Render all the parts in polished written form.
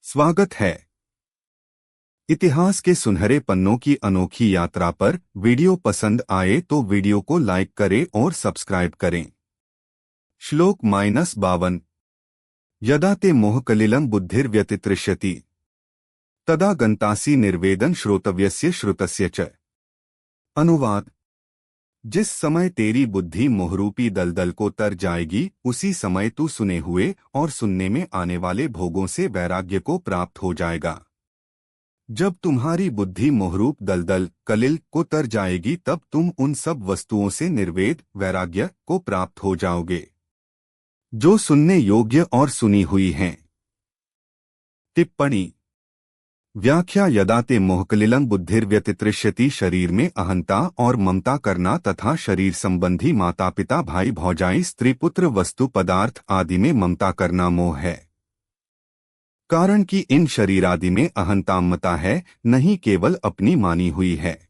स्वागत है। इतिहास के सुनहरे पन्नों की अनोखी यात्रा पर। वीडियो पसंद आए तो वीडियो को लाइक करें और सब्सक्राइब करें। श्लोक -52। यदा ते मोहकलिलं बुद्धिर्व्यतितृष्यति तदा गंतासि निर्वेदन श्रोतव्यस्य श्रुतस्य च। अनुवाद। जिस समय तेरी बुद्धि मोहरूपी दलदल को तर जाएगी उसी समय तू सुने हुए और सुनने में आने वाले भोगों से वैराग्य को प्राप्त हो जाएगा। जब तुम्हारी बुद्धि मोहरूप दलदल कलिल को तर जाएगी तब तुम उन सब वस्तुओं से निर्वेद वैराग्य को प्राप्त हो जाओगे जो सुनने योग्य और सुनी हुई हैं। टिप्पणी। व्याख्या। यदा ते मोहकलिलं बुद्धिर्व्यतितृष्यति। शरीर में अहंता और ममता करना तथा शरीर संबंधी माता पिता भाई भौजाई स्त्री पुत्र वस्तु पदार्थ आदि में ममता करना मोह है। कारण कि इन शरीरादि में अहंता ममता है, नहीं केवल अपनी मानी हुई है।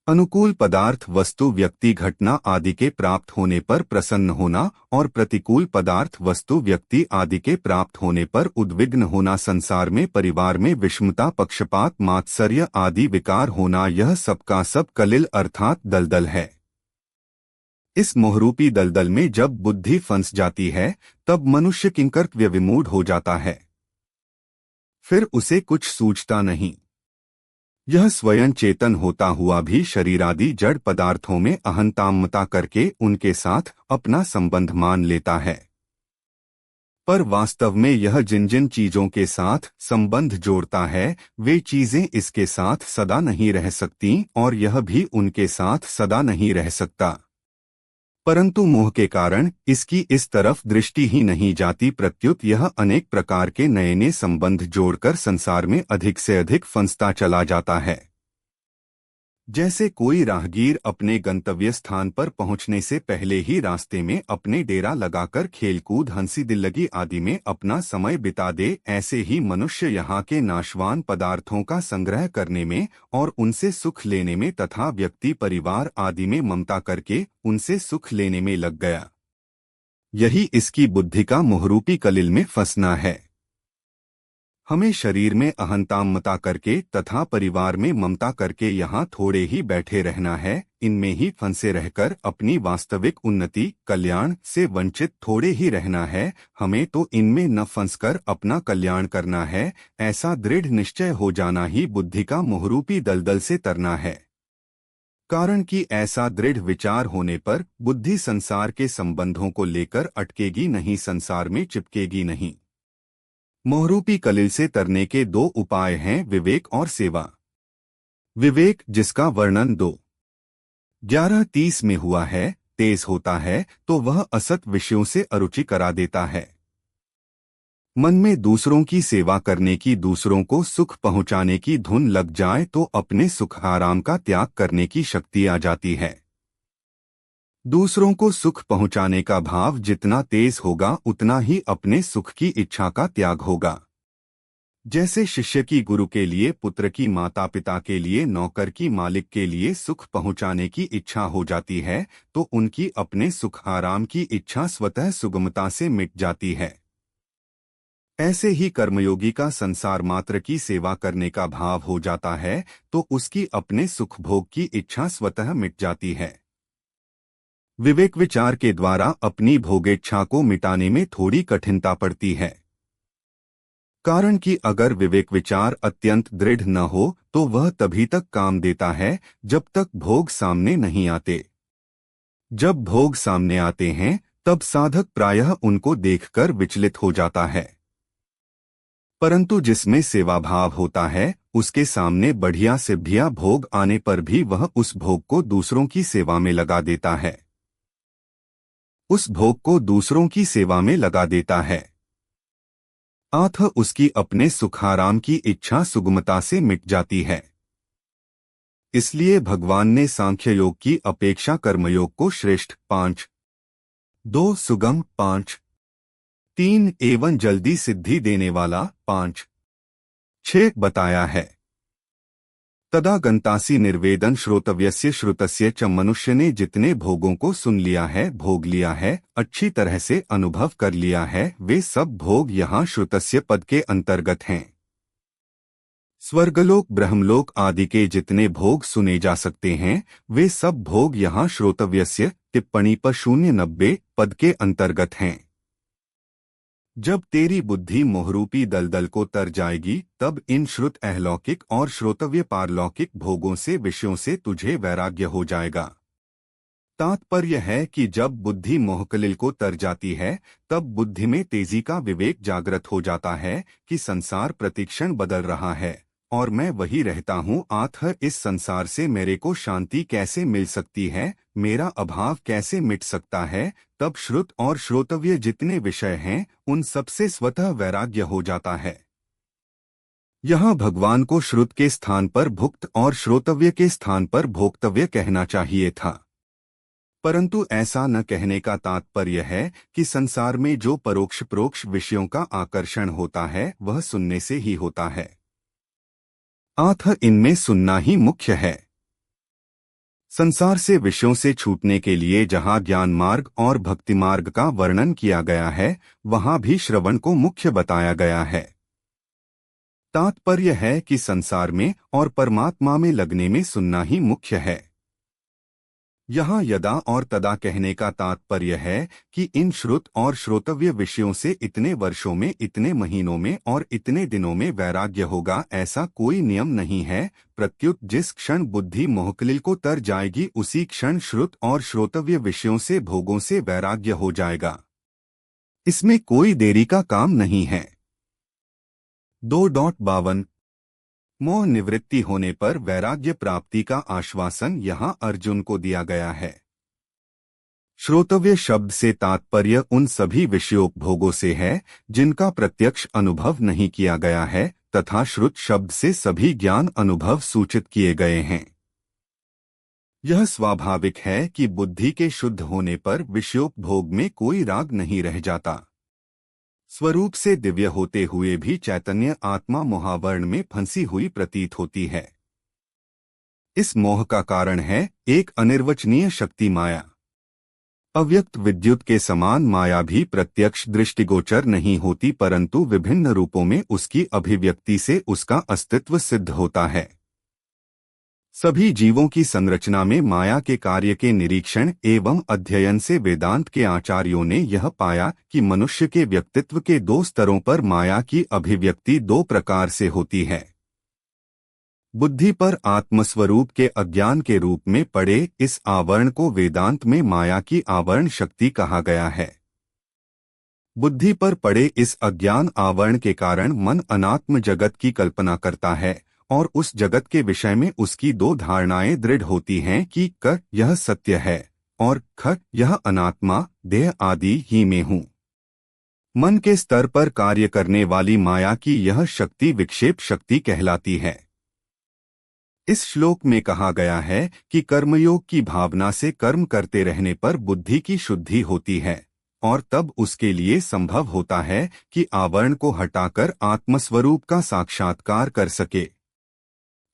अनुकूल पदार्थ वस्तु व्यक्ति घटना आदि के प्राप्त होने पर प्रसन्न होना और प्रतिकूल पदार्थ वस्तु व्यक्ति आदि के प्राप्त होने पर उद्विग्न होना, संसार में परिवार में विषमता पक्षपात मात्सर्य आदि विकार होना, यह सबका सब कलिल अर्थात दलदल है। इस मोहरूपी दलदल में जब बुद्धि फंस जाती है तब मनुष्य किंकर्तव्य विमूढ़ हो जाता है। फिर उसे कुछ सूझता नहीं। यह स्वयं चेतन होता हुआ भी शरीरादि जड़ पदार्थों में अहंतामता करके उनके साथ अपना संबंध मान लेता है। पर वास्तव में यह जिन जिन चीजों के साथ संबंध जोड़ता है वे चीजें इसके साथ सदा नहीं रह सकती और यह भी उनके साथ सदा नहीं रह सकता। परंतु मोह के कारण इसकी इस तरफ दृष्टि ही नहीं जाती, प्रत्युत यह अनेक प्रकार के नए नए संबंध जोड़कर संसार में अधिक से अधिक फंसता चला जाता है। जैसे कोई राहगीर अपने गंतव्य स्थान पर पहुंचने से पहले ही रास्ते में अपने डेरा लगाकर खेलकूद हंसी दिल्लगी आदि में अपना समय बिता दे, ऐसे ही मनुष्य यहाँ के नाशवान पदार्थों का संग्रह करने में और उनसे सुख लेने में तथा व्यक्ति परिवार आदि में ममता करके उनसे सुख लेने में लग गया। यही इसकी बुद्धि का मोहरूपी कलिल में फंसना है। हमें शरीर में अहंतामता करके तथा परिवार में ममता करके यहाँ थोड़े ही बैठे रहना है, इनमें ही फंसे रहकर अपनी वास्तविक उन्नति कल्याण से वंचित थोड़े ही रहना है। हमें तो इनमें न फंसकर अपना कल्याण करना है, ऐसा दृढ़ निश्चय हो जाना ही बुद्धि का मोहरूपी दलदल से तरना है। कारण कि ऐसा दृढ़ विचार होने पर बुद्धि संसार के संबंधों को लेकर अटकेगी नहीं, संसार में चिपकेगी नहीं। मोहरूपी कलिल से तरने के दो उपाय हैं, विवेक और सेवा। विवेक, जिसका वर्णन 2:11-30 में हुआ है, तेज होता है तो वह असत विषयों से अरुचि करा देता है। मन में दूसरों की सेवा करने की, दूसरों को सुख पहुंचाने की धुन लग जाए तो अपने सुख आराम का त्याग करने की शक्ति आ जाती है। दूसरों को सुख पहुंचाने का भाव जितना तेज होगा उतना ही अपने सुख की इच्छा का त्याग होगा। जैसे शिष्य की गुरु के लिए, पुत्र की माता पिता के लिए, नौकर की मालिक के लिए सुख पहुंचाने की इच्छा हो जाती है तो उनकी अपने सुख आराम की इच्छा स्वतः सुगमता से मिट जाती है। ऐसे ही कर्मयोगी का संसार मात्र की सेवा करने का भाव हो जाता है तो उसकी अपने सुख भोग की इच्छा स्वतः मिट जाती है। विवेक विचार के द्वारा अपनी भोगेच्छा को मिटाने में थोड़ी कठिनता पड़ती है। कारण कि अगर विवेक विचार अत्यंत दृढ़ न हो तो वह तभी तक काम देता है जब तक भोग सामने नहीं आते। जब भोग सामने आते हैं तब साधक प्रायः उनको देखकर विचलित हो जाता है। परंतु जिसमें सेवा भाव होता है उसके सामने बढ़िया से बढ़िया भोग आने पर भी वह उस भोग को दूसरों की सेवा में लगा देता है। उस भोग को दूसरों की सेवा में लगा देता है, अतः उसकी अपने सुखाराम की इच्छा सुगमता से मिट जाती है। इसलिए भगवान ने सांख्य योग की अपेक्षा कर्मयोग को श्रेष्ठ 5:2 सुगम 5:3 एवं जल्दी सिद्धि देने वाला 5:6 बताया है। तदा गंतासी निर्वेदन श्रोतव्यस्य श्रुतस्य च। मनुष्य ने जितने भोगों को सुन लिया है, भोग लिया है, अच्छी तरह से अनुभव कर लिया है, वे सब भोग यहाँ श्रुतस्य पद के अंतर्गत हैं। स्वर्गलोक, ब्रह्मलोक आदि के जितने भोग सुने जा सकते हैं, वे सब भोग यहाँ श्रोतव्यस्य टिप्पणी पर 090 पद के अंतर्गत हैं। जब तेरी बुद्धि मोहरूपी दलदल को तर जाएगी, तब इन श्रुत अहलौकिक और श्रोतव्य पारलौकिक भोगों से, विषयों से तुझे वैराग्य हो जाएगा। तात्पर्य है कि जब बुद्धि मोहकलिल को तर जाती है, तब बुद्धि में तेजी का विवेक जागृत हो जाता है कि संसार प्रतिक्षण बदल रहा है और मैं वही रहता हूँ। आखिर इस संसार से मेरे को शांति कैसे मिल सकती है, मेरा अभाव कैसे मिट सकता है। तब श्रुत और श्रोतव्य जितने विषय हैं, उन सबसे स्वतः वैराग्य हो जाता है। यहाँ भगवान को श्रुत के स्थान पर भुक्त और श्रोतव्य के स्थान पर भोक्तव्य कहना चाहिए था, परंतु ऐसा न कहने का तात्पर्य है कि संसार में जो परोक्ष प्रोक्ष विषयों का आकर्षण होता है, वह सुनने से ही होता है। आखिर इनमें सुनना ही मुख्य है। संसार से विषयों से छूटने के लिए जहाँ ज्ञान मार्ग और भक्ति मार्ग का वर्णन किया गया है, वहाँ भी श्रवण को मुख्य बताया गया है। तात्पर्य है कि संसार में और परमात्मा में लगने में सुनना ही मुख्य है। यहाँ यदा और तदा कहने का तात्पर्य है कि इन श्रुत और श्रोतव्य विषयों से इतने वर्षों में, इतने महीनों में और इतने दिनों में वैराग्य होगा, ऐसा कोई नियम नहीं है। प्रत्युत जिस क्षण बुद्धि मोहकलिल को तर जाएगी, उसी क्षण श्रुत और श्रोतव्य विषयों से, भोगों से वैराग्य हो जाएगा। इसमें कोई देरी का काम नहीं है। 2.52 मोह निवृत्ति होने पर वैराग्य प्राप्ति का आश्वासन यहाँ अर्जुन को दिया गया है। श्रोतव्य शब्द से तात्पर्य उन सभी विषयोपभोगों से है जिनका प्रत्यक्ष अनुभव नहीं किया गया है, तथा श्रुत शब्द से सभी ज्ञान अनुभव सूचित किए गए हैं। यह स्वाभाविक है कि बुद्धि के शुद्ध होने पर विषयोपभोग में कोई राग नहीं रह जाता। स्वरूप से दिव्य होते हुए भी चैतन्य आत्मा मोहावरण में फंसी हुई प्रतीत होती है। इस मोह का कारण है एक अनिर्वचनीय शक्ति माया। अव्यक्त विद्युत के समान माया भी प्रत्यक्ष दृष्टिगोचर नहीं होती, परंतु विभिन्न रूपों में उसकी अभिव्यक्ति से उसका अस्तित्व सिद्ध होता है। सभी जीवों की संरचना में माया के कार्य के निरीक्षण एवं अध्ययन से वेदांत के आचार्यों ने यह पाया कि मनुष्य के व्यक्तित्व के 2 स्तरों पर माया की अभिव्यक्ति 2 प्रकार से होती है। बुद्धि पर आत्मस्वरूप के अज्ञान के रूप में पड़े इस आवरण को वेदांत में माया की आवरण शक्ति कहा गया है। बुद्धि पर पड़े इस अज्ञान आवरण के कारण मन अनात्म जगत की कल्पना करता है और उस जगत के विषय में उसकी 2 धारणाएं दृढ़ होती हैं कि क यह सत्य है और ख यह अनात्मा देह आदि ही में हूँ। मन के स्तर पर कार्य करने वाली माया की यह शक्ति विक्षेप शक्ति कहलाती है। इस श्लोक में कहा गया है कि कर्मयोग की भावना से कर्म करते रहने पर बुद्धि की शुद्धि होती है और तब उसके लिए संभव होता है कि आवरण को हटाकर आत्मस्वरूप का साक्षात्कार कर सके।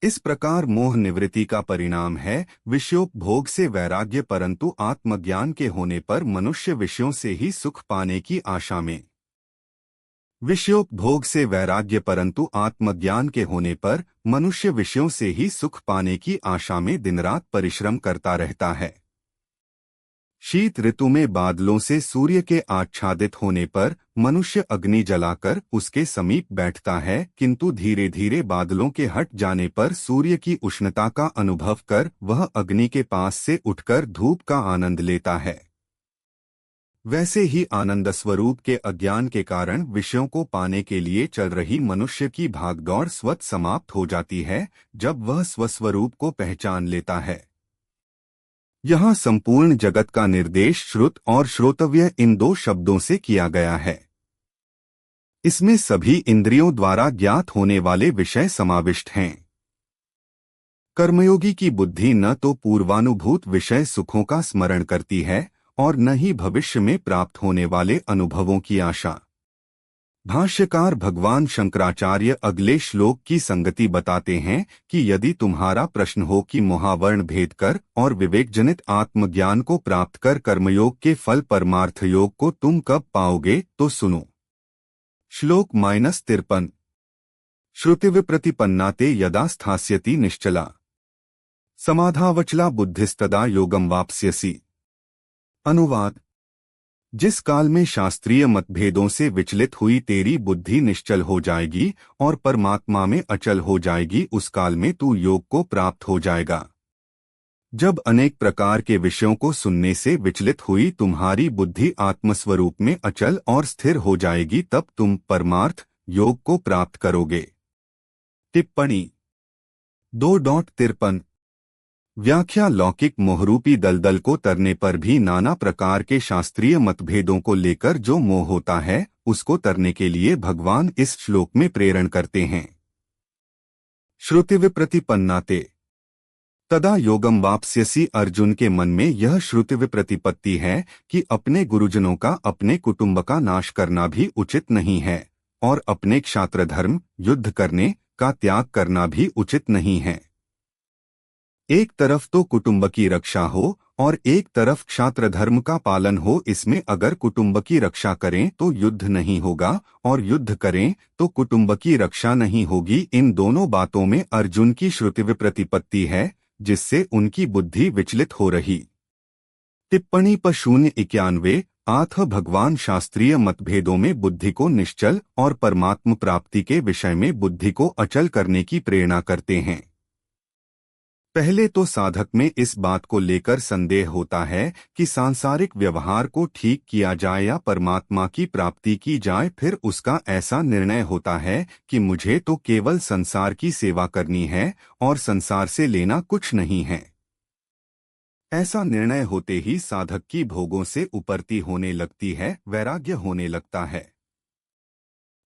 इस प्रकार मोह निवृत्ति का परिणाम है विषयोपभोग से वैराग्य, परंतु आत्मज्ञान के होने पर मनुष्य विषयों से ही सुख पाने की आशा में। विषयोपभोग से वैराग्य परंतु आत्मज्ञान के होने पर मनुष्य विषयों से ही सुख पाने की आशा में दिनरात परिश्रम करता रहता है। शीत ऋतु में बादलों से सूर्य के आच्छादित होने पर मनुष्य अग्नि जलाकर उसके समीप बैठता है, किंतु धीरे धीरे बादलों के हट जाने पर सूर्य की उष्णता का अनुभव कर वह अग्नि के पास से उठकर धूप का आनंद लेता है। वैसे ही आनंद स्वरूप के अज्ञान के कारण विषयों को पाने के लिए चल रही मनुष्य की भागदौड़ स्वतः समाप्त हो जाती है जब वह स्वस्वरूप को पहचान लेता है। यहाँ संपूर्ण जगत का निर्देश श्रुत और श्रोतव्य इन 2 शब्दों से किया गया है। इसमें सभी इंद्रियों द्वारा ज्ञात होने वाले विषय समाविष्ट हैं। कर्मयोगी की बुद्धि न तो पूर्वानुभूत विषय सुखों का स्मरण करती है और न ही भविष्य में प्राप्त होने वाले अनुभवों की आशा। भाष्यकार भगवान शंकराचार्य अगले श्लोक की संगति बताते हैं कि यदि तुम्हारा प्रश्न हो कि मोहावर्ण भेद कर और विवेकजनित आत्मज्ञान को प्राप्त कर कर्मयोग के फल परमार्थ योग को तुम कब पाओगे, तो सुनो। श्लोक -53। श्रुतिविप्रतिपन्ना ते यदा स्थास्यति निश्चला समाधावचला बुद्धिस्तदा योगम वाप्स्यसि। अनुवाद। जिस काल में शास्त्रीय मतभेदों से विचलित हुई तेरी बुद्धि निश्चल हो जाएगी और परमात्मा में अचल हो जाएगी, उस काल में तू योग को प्राप्त हो जाएगा। जब अनेक प्रकार के विषयों को सुनने से विचलित हुई तुम्हारी बुद्धि आत्मस्वरूप में अचल और स्थिर हो जाएगी, तब तुम परमार्थ योग को प्राप्त करोगे। टिप्पणी 2.53। व्याख्या। लौकिक मोहरूपी दलदल को तरने पर भी नाना प्रकार के शास्त्रीय मतभेदों को लेकर जो मोह होता है, उसको तरने के लिए भगवान इस श्लोक में प्रेरण करते हैं। श्रुतिविप्रतिपन्ना ते तदा योगम वाप्स्यसि। अर्जुन के मन में यह श्रुतिविप्रतिपत्ति है कि अपने गुरुजनों का, अपने कुटुंब का नाश करना भी उचित नहीं है और अपने क्षात्र धर्म युद्ध करने का त्याग करना भी उचित नहीं है। एक तरफ तो कुटुंब की रक्षा हो और एक तरफ क्षात्र धर्म का पालन हो। इसमें अगर कुटुंब की रक्षा करें तो युद्ध नहीं होगा और युद्ध करें तो कुटुंब की रक्षा नहीं होगी। इन दोनों बातों में अर्जुन की श्रुतिविप्रतिपत्ति है, जिससे उनकी बुद्धि विचलित हो रही। टिप्पणी प 091। आथ भगवान शास्त्रीय मतभेदों में बुद्धि को निश्चल और परमात्म प्राप्ति के विषय में बुद्धि को अचल करने की प्रेरणा करते हैं। पहले तो साधक में इस बात को लेकर संदेह होता है कि सांसारिक व्यवहार को ठीक किया जाए या परमात्मा की प्राप्ति की जाए। फिर उसका ऐसा निर्णय होता है कि मुझे तो केवल संसार की सेवा करनी है और संसार से लेना कुछ नहीं है। ऐसा निर्णय होते ही साधक की भोगों से उपरती होने लगती है, वैराग्य होने लगता है।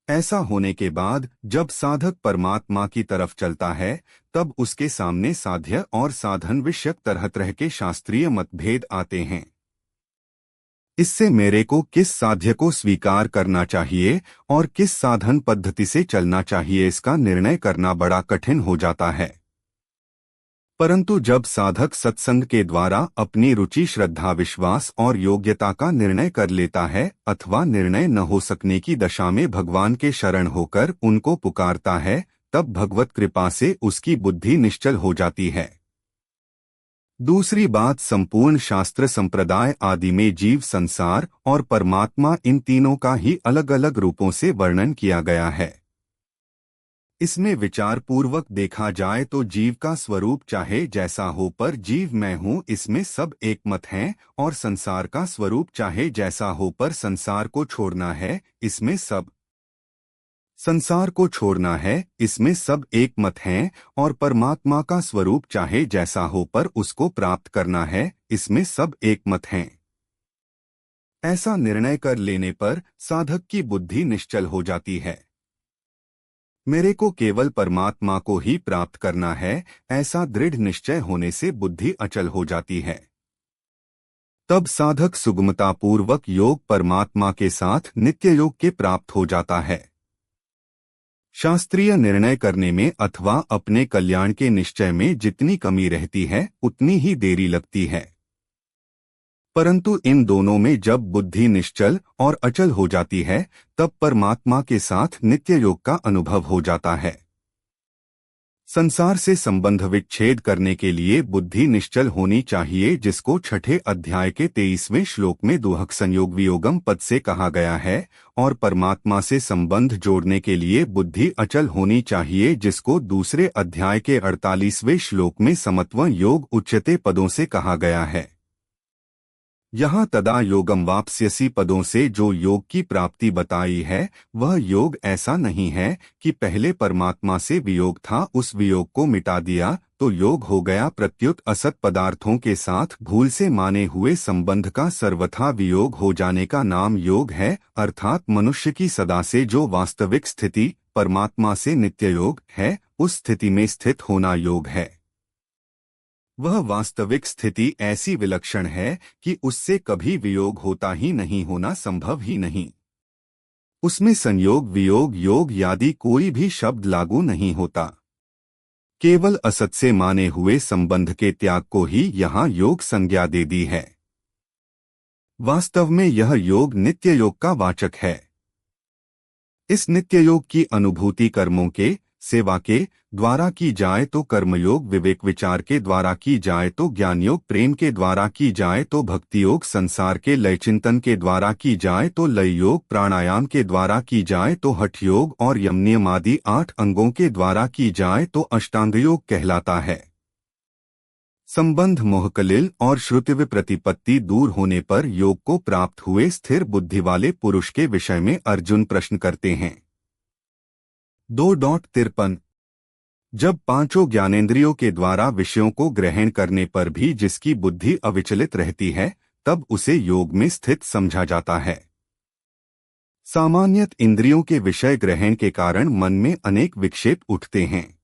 ऐसा होने के बाद जब साधक परमात्मा की तरफ चलता है, तब उसके सामने साध्य और साधन विषयक तरह तरह के शास्त्रीय मतभेद आते हैं। इससे मेरे को किस साध्य को स्वीकार करना चाहिए और किस साधन पद्धति से चलना चाहिए, इसका निर्णय करना बड़ा कठिन हो जाता है। परंतु जब साधक सत्संग के द्वारा अपनी रुचि, श्रद्धा, विश्वास और योग्यता का निर्णय कर लेता है अथवा निर्णय न हो सकने की दशा में भगवान के शरण होकर उनको पुकारता है, तब भगवत कृपा से उसकी बुद्धि निश्चल हो जाती है। दूसरी बात, संपूर्ण शास्त्र संप्रदाय आदि में जीव, संसार और परमात्मा, इन तीनों का ही अलग अलग रूपों से वर्णन किया गया है। इसमें विचार पूर्वक देखा जाए तो जीव का स्वरूप चाहे जैसा हो पर जीव मैं हूँ, इसमें सब एक मत हैं, और संसार का स्वरूप चाहे जैसा हो पर संसार को छोड़ना है, इसमें सब एक मत हैं, और परमात्मा का स्वरूप चाहे जैसा हो पर उसको प्राप्त करना है, इसमें सब एक मत हैं। ऐसा निर्णय कर लेने पर साधक की बुद्धि निश्चल हो जाती है। मेरे को केवल परमात्मा को ही प्राप्त करना है, ऐसा दृढ़ निश्चय होने से बुद्धि अचल हो जाती है। तब साधक सुगमतापूर्वक योग परमात्मा के साथ नित्य योग के प्राप्त हो जाता है। शास्त्रीय निर्णय करने में अथवा अपने कल्याण के निश्चय में जितनी कमी रहती है, उतनी ही देरी लगती है। परंतु इन दोनों में जब बुद्धि निश्चल और अचल हो जाती है, तब परमात्मा के साथ नित्य योग का अनुभव हो जाता है। संसार से संबंध विच्छेद करने के लिए बुद्धि निश्चल होनी चाहिए, जिसको छठे अध्याय के 23वें श्लोक में दुहक संयोग वियोगम पद से कहा गया है, और परमात्मा से संबंध जोड़ने के लिए बुद्धि अचल होनी चाहिए, जिसको दूसरे अध्याय के 48वें श्लोक में समत्व योग उच्यते पदों से कहा गया है। यहाँ तदा योगम वाप्स्यसि पदों से जो योग की प्राप्ति बताई है, वह योग ऐसा नहीं है कि पहले परमात्मा से वियोग था, उस वियोग को मिटा दिया तो योग हो गया। प्रत्युत असत पदार्थों के साथ भूल से माने हुए संबंध का सर्वथा वियोग हो जाने का नाम योग है, अर्थात मनुष्य की सदा से जो वास्तविक स्थिति परमात्मा से नित्य योग है, उस स्थिति में स्थित होना योग है। वह वास्तविक स्थिति ऐसी विलक्षण है कि उससे कभी वियोग होता ही नहीं, होना संभव ही नहीं। उसमें संयोग वियोग योग आदि कोई भी शब्द लागू नहीं होता। केवल असत से माने हुए संबंध के त्याग को ही यहाँ योग संज्ञा दे दी है। वास्तव में यह योग नित्य योग का वाचक है। इस नित्य योग की अनुभूति कर्मों के, सेवा के द्वारा की जाए तो कर्मयोग, विवेक विचार के द्वारा की जाए तो ज्ञान योग, प्रेम के द्वारा की जाए तो भक्ति योग, संसार के लय चिंतन के द्वारा की जाए तो लय योग, प्राणायाम के द्वारा की जाए तो हठ योग और यम नियम आदि 8 अंगों के द्वारा की जाए तो अष्टांग योग कहलाता है। संबंध मोहकलिल और श्रुतिव प्रतिपत्ति दूर होने पर योग को प्राप्त हुए स्थिर बुद्धि वाले पुरुष के विषय में अर्जुन प्रश्न करते हैं। 2.53 जब पांचों ज्ञानेंद्रियों के द्वारा विषयों को ग्रहण करने पर भी जिसकी बुद्धि अविचलित रहती है, तब उसे योग में स्थित समझा जाता है। सामान्यत इंद्रियों के विषय ग्रहण के कारण मन में अनेक विक्षेप उठते हैं।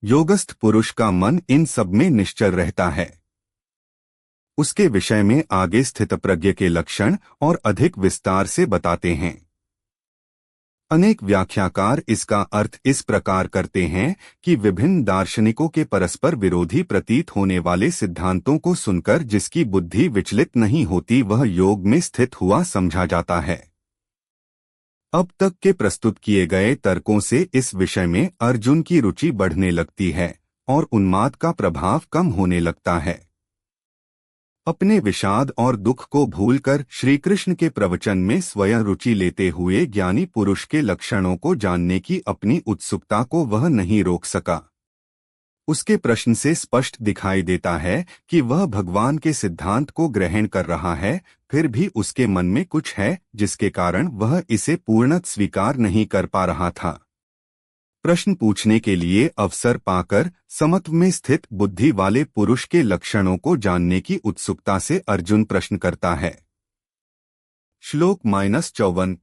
योगस्थ पुरुष का मन इन सब में निश्चल रहता है। उसके विषय में आगे स्थितप्रज्ञ के लक्षण और अधिक विस्तार से बताते हैं। अनेक व्याख्याकार इसका अर्थ इस प्रकार करते हैं कि विभिन्न दार्शनिकों के परस्पर विरोधी प्रतीत होने वाले सिद्धांतों को सुनकर जिसकी बुद्धि विचलित नहीं होती वह योग में स्थित हुआ समझा जाता है। अब तक के प्रस्तुत किए गए तर्कों से इस विषय में अर्जुन की रुचि बढ़ने लगती है और उन्माद का प्रभाव कम होने लगता है। अपने विषाद और दुख को भूलकर श्रीकृष्ण के प्रवचन में स्वयं रुचि लेते हुए ज्ञानी पुरुष के लक्षणों को जानने की अपनी उत्सुकता को वह नहीं रोक सका। उसके प्रश्न से स्पष्ट दिखाई देता है कि वह भगवान के सिद्धांत को ग्रहण कर रहा है, फिर भी उसके मन में कुछ है जिसके कारण वह इसे पूर्णतः स्वीकार नहीं कर पा रहा था। प्रश्न पूछने के लिए अवसर पाकर समत्व में स्थित बुद्धि वाले पुरुष के लक्षणों को जानने की उत्सुकता से अर्जुन प्रश्न करता है। श्लोक -54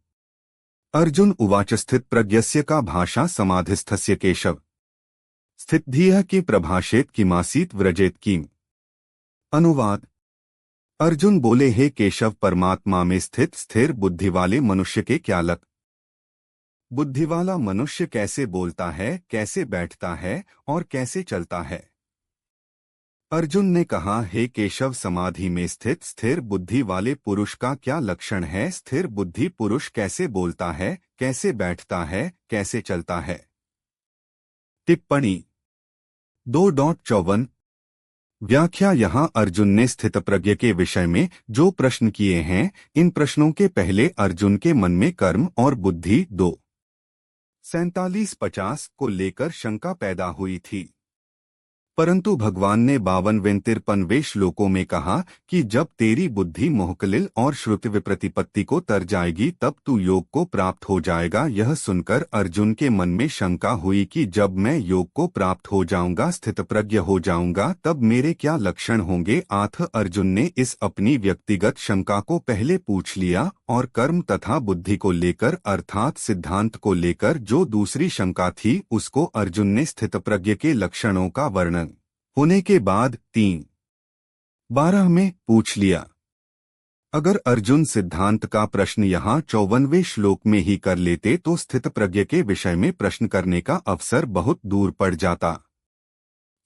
अर्जुन उवाच स्थित प्रज्ञस्य का भाषा समाधिस्थस्य केशव स्थितधियः के प्रभाषेत किमासीत व्रजेत किम। अनुवाद अर्जुन बोले, हे केशव, परमात्मा में स्थित स्थिर बुद्धि वाले मनुष्य के क्या लक्षण? बुद्धि वाला मनुष्य कैसे बोलता है, कैसे बैठता है और कैसे चलता है? अर्जुन ने कहा, हे केशव, समाधि में स्थित स्थिर बुद्धि वाले पुरुष का क्या लक्षण है? स्थिर बुद्धि पुरुष कैसे बोलता है, कैसे बैठता है, कैसे चलता है? टिप्पणी 2.54 व्याख्या यहाँ अर्जुन ने स्थितप्रज्ञ के विषय में जो प्रश्न किए हैं, इन प्रश्नों के पहले अर्जुन के मन में कर्म और बुद्धि 2:47-50 को लेकर शंका पैदा हुई थी। परंतु भगवान ने 52-53 श्लोकों में कहा कि जब तेरी बुद्धि मोहकलिल और श्रुतिव प्रतिपत्ति को तर जाएगी तब तू योग को प्राप्त हो जाएगा। यह सुनकर अर्जुन के मन में शंका हुई कि जब मैं योग को प्राप्त हो जाऊंगा, स्थितप्रज्ञ हो जाऊंगा, तब मेरे क्या लक्षण होंगे? अर्जुन ने इस अपनी व्यक्तिगत शंका को पहले पूछ लिया और कर्म तथा बुद्धि को लेकर अर्थात सिद्धांत को लेकर जो दूसरी शंका थी उसको अर्जुन ने स्थितप्रज्ञ के लक्षणों का वर्णन होने के बाद 3:12 में पूछ लिया। अगर अर्जुन सिद्धांत का प्रश्न यहाँ 54वें श्लोक में ही कर लेते तो स्थितप्रज्ञ के विषय में प्रश्न करने का अवसर बहुत दूर पड़ जाता।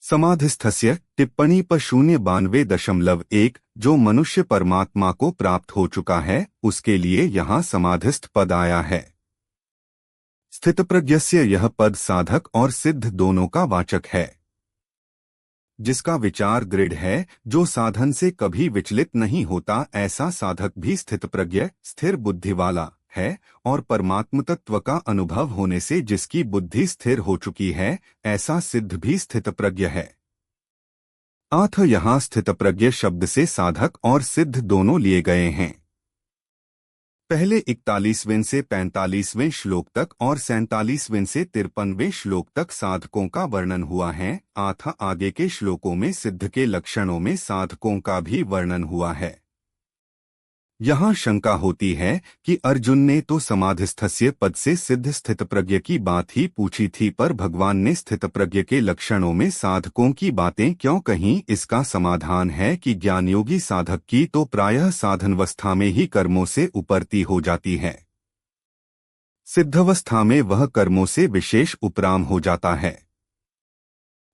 समाधिस्थस्य टिप्पणी पर 092.1 जो मनुष्य परमात्मा को प्राप्त हो चुका है उसके लिए यहाँ समाधिस्थ पद आया है। स्थितप्रज्ञस्य यह पद साधक और सिद्ध दोनों का वाचक है। जिसका विचार दृढ़ है, जो साधन से कभी विचलित नहीं होता, ऐसा साधक भी स्थितप्रज्ञ स्थिर बुद्धि वाला है और परमात्म तत्व का अनुभव होने से जिसकी बुद्धि स्थिर हो चुकी है, ऐसा सिद्ध भी स्थितप्रज्ञ है। यहाँ स्थितप्रज्ञ शब्द से साधक और सिद्ध दोनों लिए गए हैं। पहले 41वें से 45वें श्लोक तक और 47वें से 53वें श्लोक तक साधकों का वर्णन हुआ है। आगे के श्लोकों में सिद्ध के लक्षणों में साधकों का भी वर्णन हुआ है। यहाँ शंका होती है कि अर्जुन ने तो समाधिस्थस्य पद से सिद्ध स्थितप्रज्ञ की बात ही पूछी थी, पर भगवान ने स्थितप्रज्ञ के लक्षणों में साधकों की बातें क्यों कहीं? इसका समाधान है कि ज्ञानयोगी साधक की तो प्रायः साधनावस्था में ही कर्मों से उपरती हो जाती है। सिद्धावस्था में वह कर्मों से विशेष उपराम हो जाता है।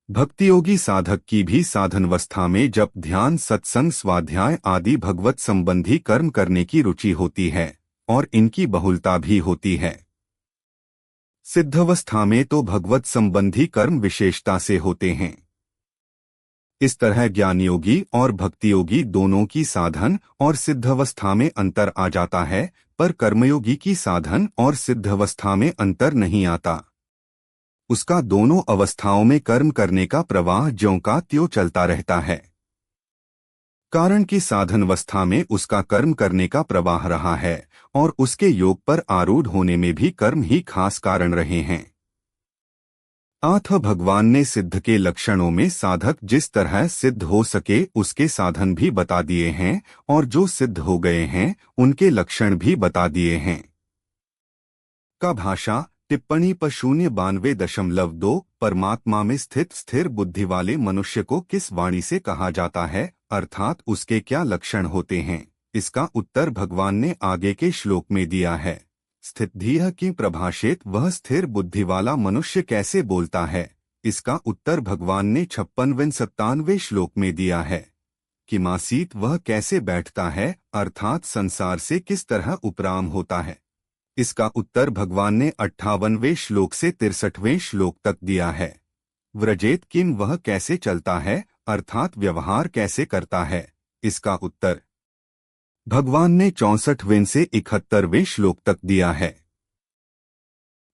भक्तियोगी साधक की भी साधनावस्था में जप, ध्यान, सत्संग, स्वाध्याय आदि भगवत संबंधी कर्म करने की रुचि होती है और इनकी बहुलता भी होती है। सिद्धावस्था में तो भगवत संबंधी कर्म विशेषता से होते हैं। इस तरह ज्ञानयोगी और भक्तियोगी दोनों की साधन और सिद्धावस्था में अंतर आ जाता है, पर कर्मयोगी की साधन और सिद्धावस्था में अंतर नहीं आता। उसका दोनों अवस्थाओं में कर्म करने का प्रवाह ज्यों का त्यों चलता रहता है। कारण कि साधनावस्था में उसका कर्म करने का प्रवाह रहा है और उसके योग पर आरूढ़ होने में भी कर्म ही खास कारण रहे हैं। आठ भगवान ने सिद्ध के लक्षणों में साधक जिस तरह सिद्ध हो सके उसके साधन भी बता दिए हैं और जो सिद्ध हो गए हैं उनके लक्षण भी बता दिए हैं। का भाषा टिप्पणी पर 092.2 परमात्मा में स्थित स्थिर बुद्धि वाले मनुष्य को किस वाणी से कहा जाता है, अर्थात उसके क्या लक्षण होते हैं, इसका उत्तर भगवान ने आगे के श्लोक में दिया है। स्थितधीह की प्रभाषित वह स्थिर बुद्धि वाला मनुष्य कैसे बोलता है, इसका उत्तर भगवान ने 56वें-57वें श्लोक में दिया है। कि मासीत वह कैसे बैठता है, अर्थात संसार से किस तरह उपराम होता है, इसका उत्तर भगवान ने 58वें श्लोक से 63वें श्लोक तक दिया है। व्रजेत किम वह कैसे चलता है, अर्थात व्यवहार कैसे करता है, इसका उत्तर भगवान ने 64वें से 71वें श्लोक तक दिया है।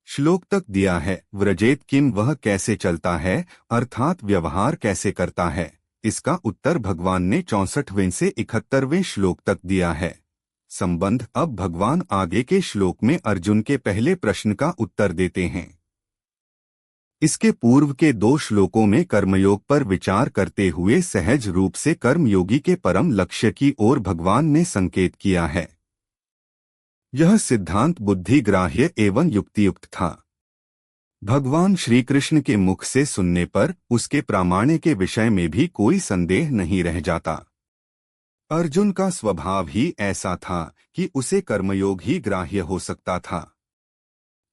श्लोक तक दिया है व्रजेत किम वह कैसे चलता है, अर्थात व्यवहार कैसे करता है, इसका उत्तर भगवान ने 64वें से 71वें श्लोक तक दिया है। संबंध अब भगवान आगे के श्लोक में अर्जुन के पहले प्रश्न का उत्तर देते हैं। इसके पूर्व के 2 श्लोकों में कर्मयोग पर विचार करते हुए सहज रूप से कर्मयोगी के परम लक्ष्य की ओर भगवान ने संकेत किया है। यह सिद्धांत बुद्धिग्राह्य एवं युक्तियुक्त था। भगवान श्री कृष्ण के मुख से सुनने पर उसके प्रामाण्य के विषय में भी कोई संदेह नहीं रह जाता। अर्जुन का स्वभाव ही ऐसा था कि उसे कर्मयोग ही ग्राह्य हो सकता था।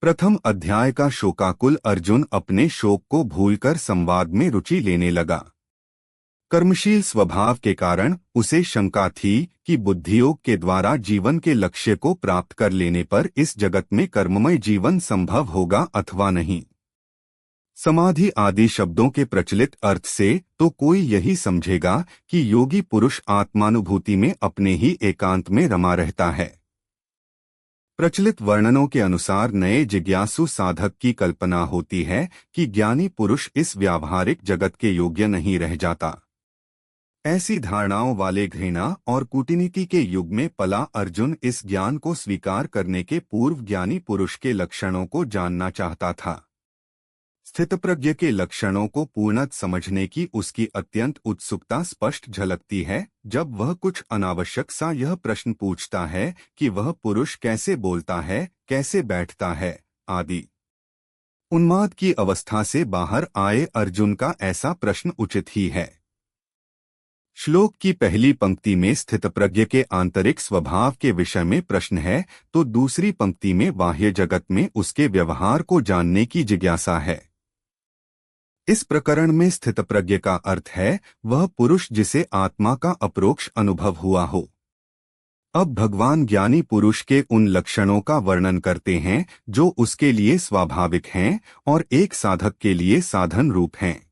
प्रथम अध्याय का शोकाकुल अर्जुन अपने शोक को भूलकर संवाद में रुचि लेने लगा। कर्मशील स्वभाव के कारण उसे शंका थी कि बुद्धियोग के द्वारा जीवन के लक्ष्य को प्राप्त कर लेने पर इस जगत में कर्ममय जीवन संभव होगा अथवा नहीं। समाधि आदि शब्दों के प्रचलित अर्थ से तो कोई यही समझेगा कि योगी पुरुष आत्मानुभूति में अपने ही एकांत में रमा रहता है। प्रचलित वर्णनों के अनुसार नए जिज्ञासु साधक की कल्पना होती है कि ज्ञानी पुरुष इस व्यावहारिक जगत के योग्य नहीं रह जाता। ऐसी धारणाओं वाले घृणा और कूटनीति के युग में पला अर्जुन इस ज्ञान को स्वीकार करने के पूर्व ज्ञानी पुरुष के लक्षणों को जानना चाहता था। स्थितप्रज्ञ के लक्षणों को पूर्णतः समझने की उसकी अत्यंत उत्सुकता स्पष्ट झलकती है जब वह कुछ अनावश्यक सा यह प्रश्न पूछता है कि वह पुरुष कैसे बोलता है, कैसे बैठता है आदि। उन्माद की अवस्था से बाहर आए अर्जुन का ऐसा प्रश्न उचित ही है। श्लोक की पहली पंक्ति में स्थितप्रज्ञ के आंतरिक स्वभाव के विषय में प्रश्न है, तो दूसरी पंक्ति में बाह्य जगत में उसके व्यवहार को जानने की जिज्ञासा है। इस प्रकरण में स्थितप्रज्ञ का अर्थ है वह पुरुष जिसे आत्मा का अपरोक्ष अनुभव हुआ हो। अब भगवान ज्ञानी पुरुष के उन लक्षणों का वर्णन करते हैं जो उसके लिए स्वाभाविक हैं और एक साधक के लिए साधन रूप हैं।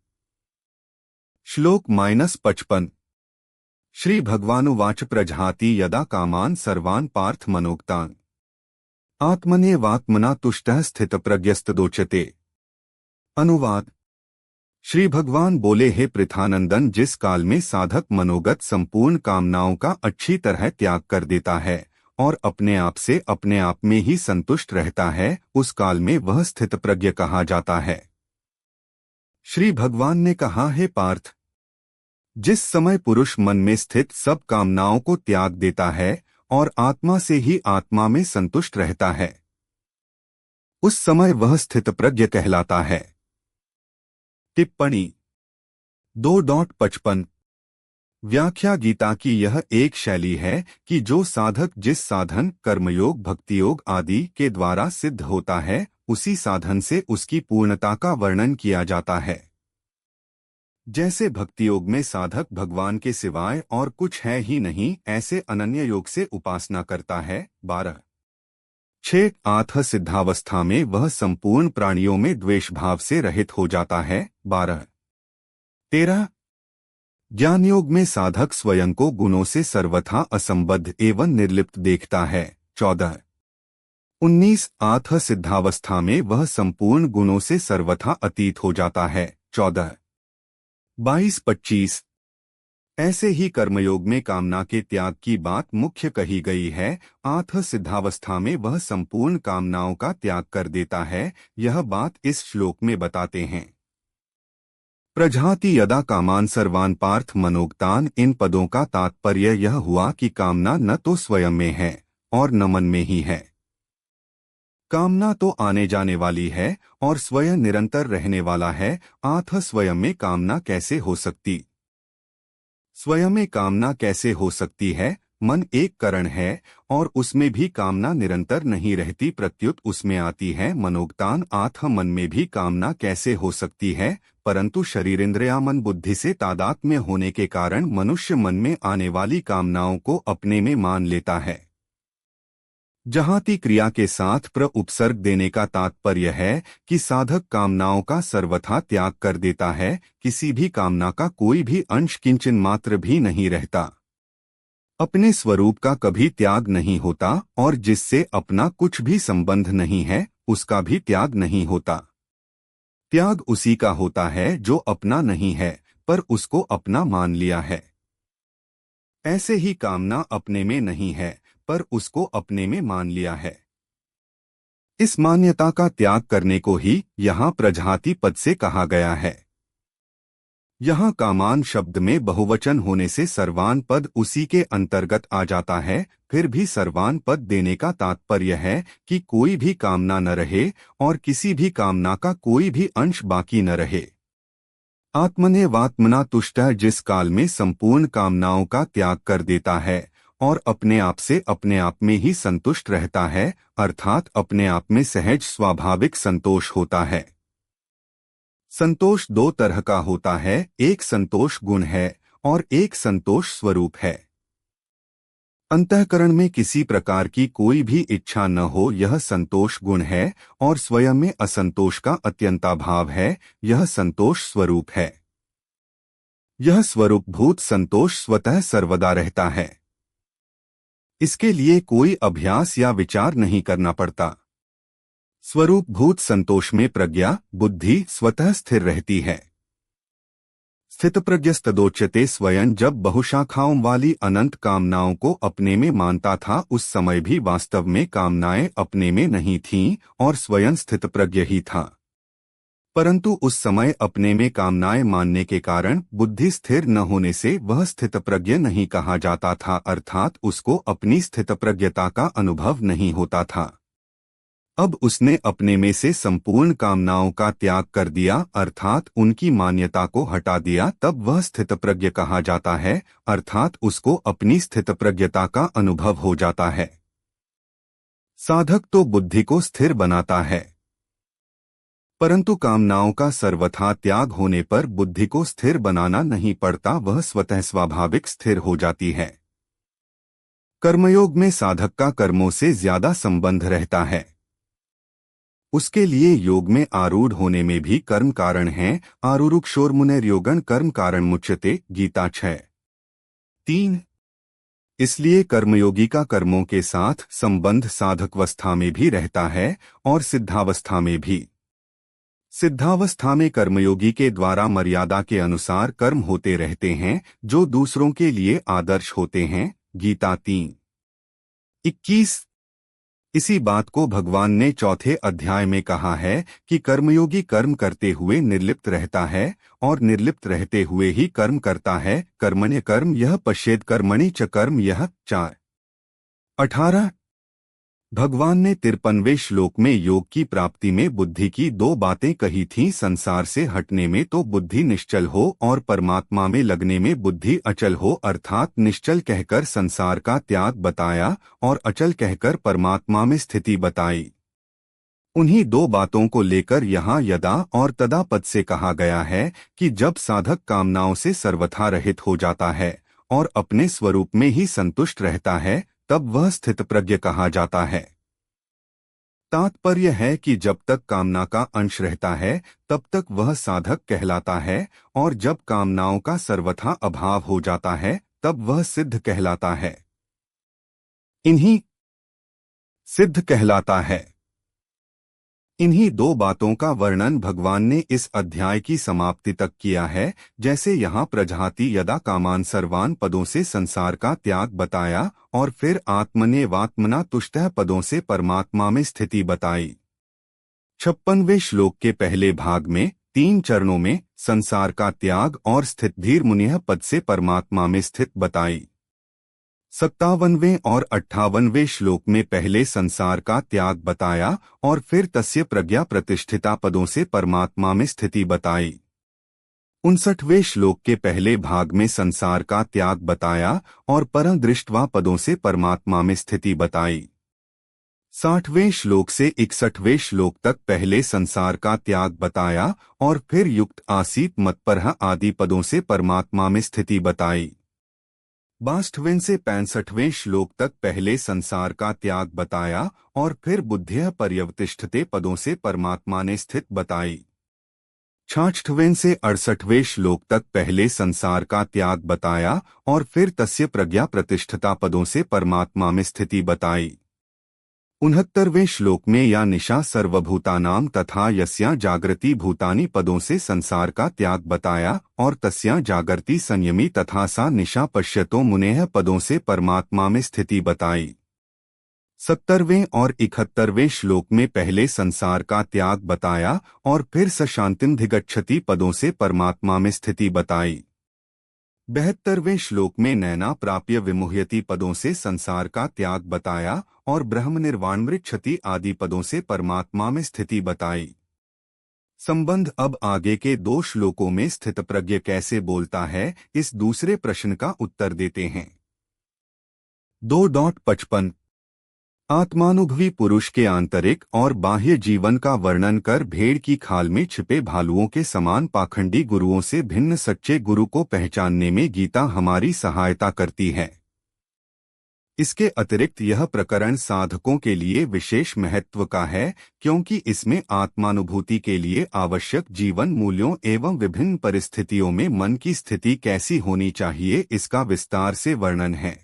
श्लोक -55 श्री भगवानुवाच प्रजहाति यदा कामान सर्वान् पार्थ मनोक्तान् आत्मनेवात्मना तुष्टः स्थितप्रज्ञस्तदोच्यते। अनुवाद श्री भगवान बोले, हे पृथानंदन, जिस काल में साधक मनोगत संपूर्ण कामनाओं का अच्छी तरह त्याग कर देता है और अपने आप से अपने आप में ही संतुष्ट रहता है, उस काल में वह स्थितप्रज्ञ कहा जाता है। श्री भगवान ने कहा, हे पार्थ, जिस समय पुरुष मन में स्थित सब कामनाओं को त्याग देता है और आत्मा से ही आत्मा में संतुष्ट रहता है, उस समय वह स्थितप्रज्ञ कहलाता है। टिप्पणी 2.55 व्याख्या गीता की यह एक शैली है कि जो साधक जिस साधन कर्मयोग भक्तियोग आदि के द्वारा सिद्ध होता है उसी साधन से उसकी पूर्णता का वर्णन किया जाता है। जैसे भक्तियोग में साधक भगवान के सिवाय और कुछ है ही नहीं ऐसे अनन्य योग से उपासना करता है। 12 आठ सिद्धावस्था में वह संपूर्ण प्राणियों में द्वेष भाव से रहित हो जाता है। 13 ज्ञान योग में साधक स्वयं को गुणों से सर्वथा असंबद्ध एवं निर्लिप्त देखता है। 14 आठ सिद्धावस्था में वह संपूर्ण गुणों से सर्वथा अतीत हो जाता है। 22 ऐसे ही कर्मयोग में कामना के त्याग की बात मुख्य कही गई है। आठ सिद्धावस्था में वह संपूर्ण कामनाओं का त्याग कर देता है। यह बात इस श्लोक में बताते हैं। प्रजाति यदा कामान सर्वान पार्थ मनोगतान। इन पदों का तात्पर्य यह हुआ कि कामना न तो स्वयं में है और न मन में ही है। कामना तो आने जाने वाली है और स्वयं निरंतर रहने वाला है। आठ स्वयं में कामना कैसे हो सकती? स्वयं में कामना कैसे हो सकती है? मन एक कारण है और उसमें भी कामना निरंतर नहीं रहती, प्रत्युत उसमें आती है मनोगतान। आठ मन में भी कामना कैसे हो सकती है? परंतु शरीर इंद्रिया मन बुद्धि से तादात्म्य होने के कारण मनुष्य मन में आने वाली कामनाओं को अपने में मान लेता है। जहाती क्रिया के साथ प्र उपसर्ग देने का तात्पर्य है कि साधक कामनाओं का सर्वथा त्याग कर देता है। किसी भी कामना का कोई भी अंश किंचन मात्र भी नहीं रहता। अपने स्वरूप का कभी त्याग नहीं होता और जिससे अपना कुछ भी संबंध नहीं है उसका भी त्याग नहीं होता। त्याग उसी का होता है जो अपना नहीं है पर उसको अपना मान लिया है। ऐसे ही कामना अपने में नहीं है पर उसको अपने में मान लिया है। इस मान्यता का त्याग करने को ही यहाँ प्रजाति पद से कहा गया है। यहाँ कामान शब्द में बहुवचन होने से सर्वान पद उसी के अंतर्गत आ जाता है। फिर भी सर्वान पद देने का तात्पर्य है कि कोई भी कामना न रहे और किसी भी कामना का कोई भी अंश बाकी न रहे। आत्मनेवात्मना तुष्ट, जिस काल में संपूर्ण कामनाओं का त्याग कर देता है और अपने आप से अपने आप में ही संतुष्ट रहता है, अर्थात अपने आप में सहज स्वाभाविक संतोष होता है। संतोष दो तरह का होता है, एक संतोष गुण है और एक संतोष स्वरूप है। अंतःकरण में किसी प्रकार की कोई भी इच्छा न हो, यह संतोष गुण है, और स्वयं में असंतोष का अत्यंताभाव है, यह संतोष स्वरूप है। यह स्वरूपभूत संतोष स्वतः सर्वदा रहता है। इसके लिए कोई अभ्यास या विचार नहीं करना पड़ता। स्वरूपभूत संतोष में प्रज्ञा बुद्धि स्वतः स्थिर रहती है। स्थितप्रज्ञस्तदोच्यते, स्वयं जब बहुशाखाओं वाली अनंत कामनाओं को अपने में मानता था उस समय भी वास्तव में कामनाएं अपने में नहीं थीं और स्वयं स्थितप्रज्ञ ही था। परंतु उस समय अपने में कामनाएं मानने के कारण बुद्धि स्थिर न होने से वह स्थितप्रज्ञ नहीं कहा जाता था, अर्थात उसको अपनी स्थितप्रज्ञता का अनुभव नहीं होता था। अब उसने अपने में से संपूर्ण कामनाओं का त्याग कर दिया, अर्थात उनकी मान्यता को हटा दिया, तब वह स्थितप्रज्ञ कहा जाता है, अर्थात उसको अपनी स्थितप्रज्ञता का अनुभव हो जाता है। साधक तो बुद्धि को स्थिर बनाता है, परंतु कामनाओं का सर्वथा त्याग होने पर बुद्धि को स्थिर बनाना नहीं पड़ता, वह स्वतः स्वाभाविक स्थिर हो जाती है। कर्मयोग में साधक का कर्मों से ज्यादा संबंध रहता है। उसके लिए योग में आरूढ़ होने में भी कर्म कारण हैं। आरूरुक्षोर्मुनेर्योगन कर्म कारण मुच्यते, गीता 6:3। इसलिए कर्मयोगी का कर्मों के साथ संबंध साधकावस्था में भी रहता है और सिद्धावस्था में भी। सिद्धावस्था में कर्मयोगी के द्वारा मर्यादा के अनुसार कर्म होते रहते हैं जो दूसरों के लिए आदर्श होते हैं। गीता 3:21। इसी बात को भगवान ने चौथे अध्याय में कहा है कि कर्मयोगी कर्म करते हुए निर्लिप्त रहता है और निर्लिप्त रहते हुए ही कर्म करता है। कर्मण्य कर्म यह पश्येद कर्मणि च कर्म यह 4:18। भगवान ने 53वें श्लोक में योग की प्राप्ति में बुद्धि की दो बातें कही थीं। संसार से हटने में तो बुद्धि निश्चल हो और परमात्मा में लगने में बुद्धि अचल हो, अर्थात निश्चल कहकर संसार का त्याग बताया और अचल कहकर परमात्मा में स्थिति बताई। उन्हीं दो बातों को लेकर यहाँ यदा और तदा पद से कहा गया है कि जब साधक कामनाओं से सर्वथा रहित हो जाता है और अपने स्वरूप में ही संतुष्ट रहता है, तब वह स्थितप्रज्ञ कहा जाता है। तात्पर्य है कि जब तक कामना का अंश रहता है तब तक वह साधक कहलाता है, और जब कामनाओं का सर्वथा अभाव हो जाता है तब वह सिद्ध कहलाता है। इन्हीं सिद्ध कहलाता है। इन्हीं दो बातों का वर्णन भगवान ने इस अध्याय की समाप्ति तक किया है। जैसे यहाँ प्रजाति यदा कामान सर्वान पदों से संसार का त्याग बताया और फिर आत्मनेवात्मना तुष्टः पदों से परमात्मा में स्थिति बताई। 56वें श्लोक के पहले भाग में 3 चरणों में संसार का त्याग और स्थित धीर मुनिः पद से परमात्मा में स्थित बताई। 57वें और 58वें श्लोक में पहले संसार का त्याग बताया और फिर तस्य प्रज्ञा प्रतिष्ठिता पदों से परमात्मा में स्थिति बताई। 59वें श्लोक के पहले भाग में संसार का त्याग बताया और परं दृष्ट्वा पदों से परमात्मा में स्थिति बताई। 60वें श्लोक से 61वें श्लोक तक पहले संसार का त्याग बताया और फिर युक्त आसीत मत्परः आदि पदों से परमात्मा में स्थिति बताई। 62वें से 65वें श्लोक तक पहले संसार का त्याग बताया और फिर बुद्ध्यः पर्यवतिष्ठते पदों से परमात्मा ने स्थित बताई। 66वें से 68वें श्लोक तक पहले संसार का त्याग बताया और फिर तस्य प्रज्ञा प्रतिष्ठता पदों से परमात्मा में स्थिति बताई। 69वें श्लोक में या निशा सर्वभूतानां तथा यस्या जागृति भूतानि पदों से संसार का त्याग बताया और तस्या जागृति संयमी तथा सा निशा पश्यतो मुनेः पदों से परमात्मा में स्थिति बताई। 70वें और 71वें श्लोक में पहले संसार का त्याग बताया और फिर स शांतिमधिगच्छति पदों से परमात्मा में स्थिति बताई। 72वें श्लोक में नैना प्राप्य विमुह्यति पदों से संसार का त्याग बताया और ब्रह्म निर्वाणमृच्छति आदि पदों से परमात्मा में स्थिति बताई। संबंध अब आगे के 2 श्लोकों में स्थितप्रज्ञ कैसे बोलता है, इस दूसरे प्रश्न का उत्तर देते हैं। 2.55 आत्मानुभवी पुरुष के आंतरिक और बाह्य जीवन का वर्णन कर भेड़ की खाल में छिपे भालुओं के समान पाखंडी गुरुओं से भिन्न सच्चे गुरु को पहचानने में गीता हमारी सहायता करती है। इसके अतिरिक्त यह प्रकरण साधकों के लिए विशेष महत्व का है, क्योंकि इसमें आत्मानुभूति के लिए आवश्यक जीवन मूल्यों एवं विभिन्न परिस्थितियों में मन की स्थिति कैसी होनी चाहिए इसका विस्तार से वर्णन है।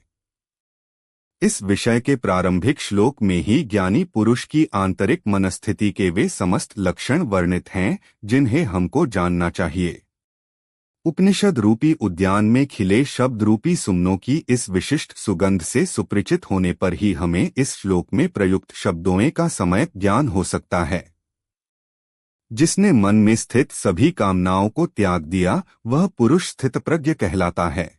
इस विषय के प्रारंभिक श्लोक में ही ज्ञानी पुरुष की आंतरिक मनस्थिति के वे समस्त लक्षण वर्णित हैं जिन्हें हमको जानना चाहिए। उपनिषद रूपी उद्यान में खिले शब्द रूपी सुमनों की इस विशिष्ट सुगंध से सुपरिचित होने पर ही हमें इस श्लोक में प्रयुक्त शब्दों का सम्यक ज्ञान हो सकता है। जिसने मन में स्थित सभी कामनाओं को त्याग दिया वह पुरुष स्थितप्रज्ञ कहलाता है।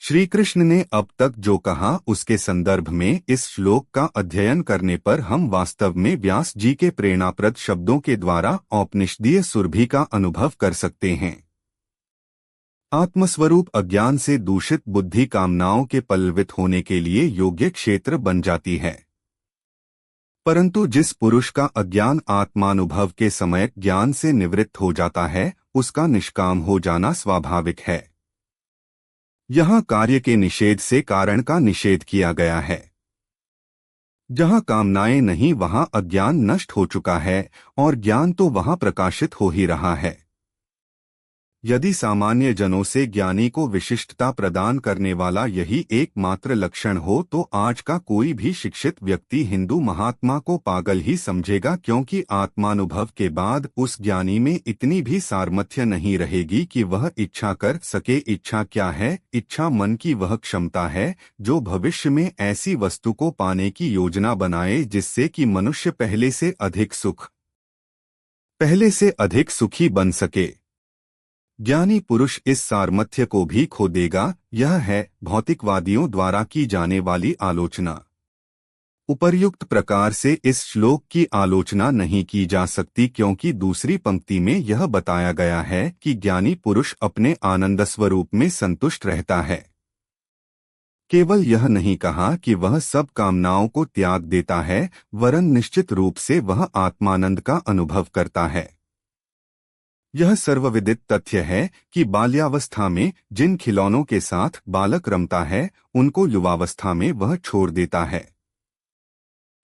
श्री कृष्ण ने अब तक जो कहा उसके संदर्भ में इस श्लोक का अध्ययन करने पर हम वास्तव में व्यास जी के प्रेरणाप्रद शब्दों के द्वारा औपनिषदीय सुरभि का अनुभव कर सकते हैं। आत्मस्वरूप अज्ञान से दूषित बुद्धि कामनाओं के पल्लवित होने के लिए योग्य क्षेत्र बन जाती है, परंतु जिस पुरुष का अज्ञान आत्मानुभव के समय ज्ञान से निवृत्त हो जाता है उसका निष्काम हो जाना स्वाभाविक है। यहाँ कार्य के निषेध से कारण का निषेध किया गया है। जहाँ कामनाएं नहीं वहाँ अज्ञान नष्ट हो चुका है और ज्ञान तो वहाँ प्रकाशित हो ही रहा है। यदि सामान्य जनों से ज्ञानी को विशिष्टता प्रदान करने वाला यही एकमात्र लक्षण हो तो आज का कोई भी शिक्षित व्यक्ति हिंदू महात्मा को पागल ही समझेगा, क्योंकि आत्मानुभव के बाद उस ज्ञानी में इतनी भी सामर्थ्य नहीं रहेगी कि वह इच्छा कर सके। इच्छा क्या है? इच्छा मन की वह क्षमता है जो भविष्य में ऐसी वस्तु को पाने की योजना बनाए जिससे कि मनुष्य पहले से अधिक सुखी बन सके। ज्ञानी पुरुष इस सामर्थ्य को भी खो देगा। यह है भौतिकवादियों द्वारा की जाने वाली आलोचना। उपर्युक्त प्रकार से इस श्लोक की आलोचना नहीं की जा सकती, क्योंकि दूसरी पंक्ति में यह बताया गया है कि ज्ञानी पुरुष अपने आनंद स्वरूप में संतुष्ट रहता है। केवल यह नहीं कहा कि वह सब कामनाओं को त्याग देता है, वरन निश्चित रूप से वह आत्मानंद का अनुभव करता है। यह सर्वविदित तथ्य है कि बाल्यावस्था में जिन खिलौनों के साथ बालक रमता है, उनको युवावस्था में वह छोड़ देता है।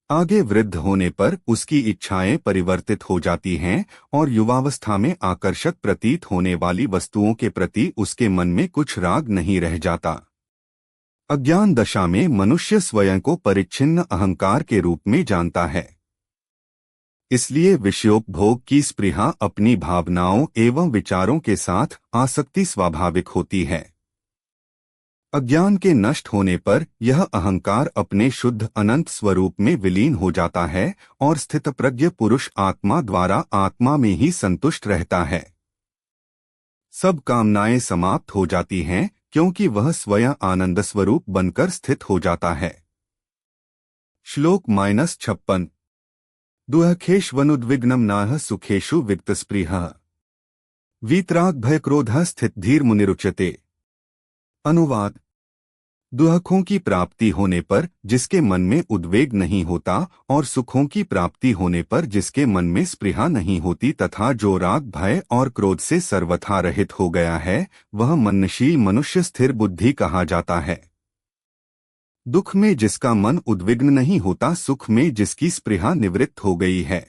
आगे वृद्ध होने पर उसकी इच्छाएं परिवर्तित हो जाती हैं और युवावस्था में आकर्षक प्रतीत होने वाली वस्तुओं के प्रति उसके मन में कुछ राग नहीं रह जाता। अज्ञान दशा में मनुष्य स्वयं को परिच्छिन्न अहंकार के रूप में जानता है। इसलिए विषयोपभोग की स्पृहा, अपनी भावनाओं एवं विचारों के साथ आसक्ति स्वाभाविक होती है। अज्ञान के नष्ट होने पर यह अहंकार अपने शुद्ध अनंत स्वरूप में विलीन हो जाता है और स्थितप्रज्ञ पुरुष आत्मा द्वारा आत्मा में ही संतुष्ट रहता है। सब कामनाएं समाप्त हो जाती हैं, क्योंकि वह स्वयं आनंद स्वरूप बनकर स्थित हो जाता है। श्लोक -56 दुःखेष्वनुद्विग्नं नाह सुखेषु वित्तस्पृहः वीतराग भयक्रोधः स्थितधीर्मुनिरुच्यते। अनुवाद: दुखों की प्राप्ति होने पर जिसके मन में उद्वेग नहीं होता और सुखों की प्राप्ति होने पर जिसके मन में स्पृहा नहीं होती तथा जो राग भय और क्रोध से सर्वथा रहित हो गया है, वह मननशील मनुष्य स्थिर बुद्धि कहा जाता है। दुख में जिसका मन उद्विग्न नहीं होता, सुख में जिसकी स्पृहा निवृत्त हो गई है,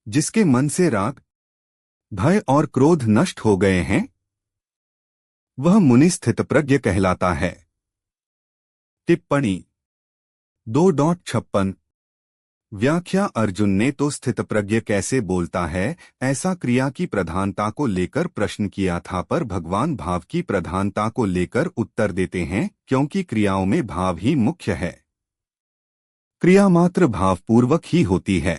जिसके मन से राग भय और क्रोध नष्ट हो गए हैं, वह मुनि स्थितप्रज्ञ कहलाता है। टिप्पणी 2.56 व्याख्या: अर्जुन ने तो स्थितप्रज्ञ कैसे बोलता है, ऐसा क्रिया की प्रधानता को लेकर प्रश्न किया था, पर भगवान भाव की प्रधानता को लेकर उत्तर देते हैं, क्योंकि क्रियाओं में भाव ही मुख्य है। क्रिया मात्र भावपूर्वक ही होती है।